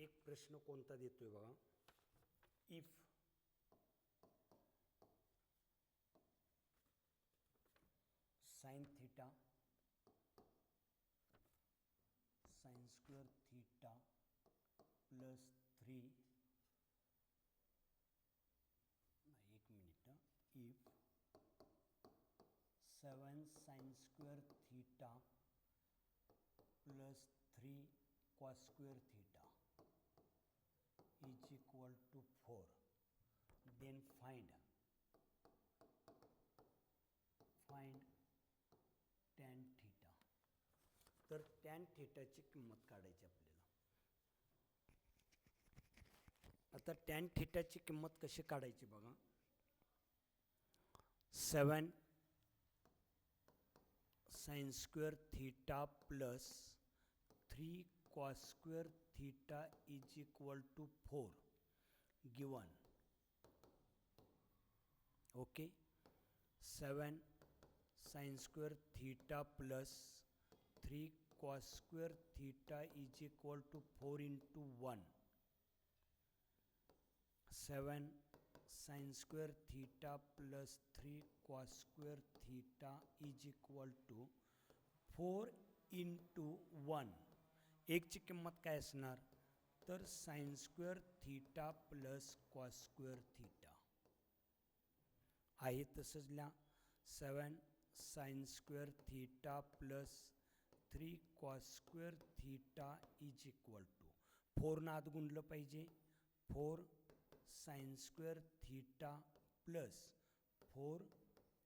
एक प्रश्न कोणता देतोय बघा, if sine theta sine square theta plus 3 एक minute, if 7 sine square theta plus 3 cos square theta is equal to 4, then find tan theta. तर tan थीटाची किंमत काढायची आपल्याला. आता tan थीटाची किंमत कशी काढायची बघा, 7 sin square theta plus 3 cos square theta is equal to 4 given. Okay, 7 sin square theta plus 3 cos square theta is equal to 4 into 1. 7 sin square theta plus 3 cos square theta is equal to 4 into 1. एकची किंमत काय असणार तर sine square theta plus cos square theta आहे. तसंच लिहा 7 sine square theta plus 3 cos square theta is equal to 4 आत गुणलं पाहिजे. 4 sine square theta plus 4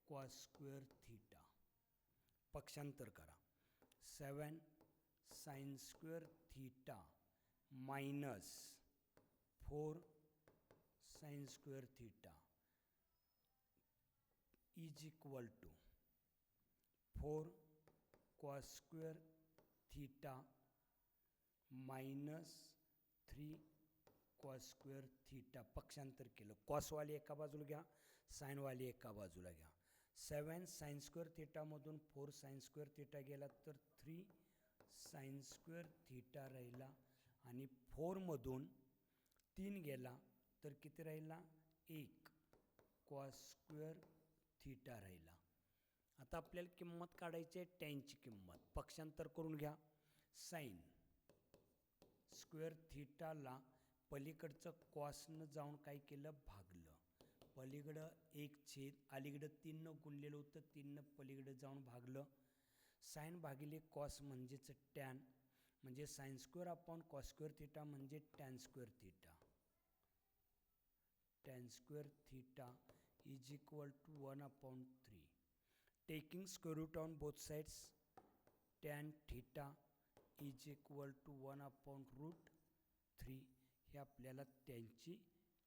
cos square theta. पक्षांतर करा. 7 sine square theta minus 4 sine square theta is equal to 4 cos square theta minus 3 cos square theta. पक्षांतर केलं. कॉसवाली एका बाजूला घ्या, साइनवाली एका बाजूला घ्या. 7 साइन स्क्वेअर थीटामधून 4 साइन स्क्वेअर थीटा गेला तर 3 साइन स्क्वेअर थीटा राहिला आणि 4 मधून 3 गेला तर किती राहिला 1 कॉस स्क्वेअर थीटा राहिला. आता आपल्याला किंमत काढायची आहे टॅनची किंमत. पक्षांतर करून घ्या. साइन स्क्वेअर थीटाला पलीकडचं कॉसनं जाऊन काय केलं भागलं. पलीकडं 1 अलीकडं 3 गुणलेलं होतं, 3 पलीकडं जाऊन भागलं. साइन भागिले कॉस म्हणजेच टॅन, म्हणजे sine square upon cos square theta म्हणजे tan square theta. Tan square theta is equal to 1/3. Taking square root on both sides, tan theta is equal to 1/√3. हे आपल्याला त्यांची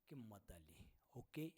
किंमत आली. ओके.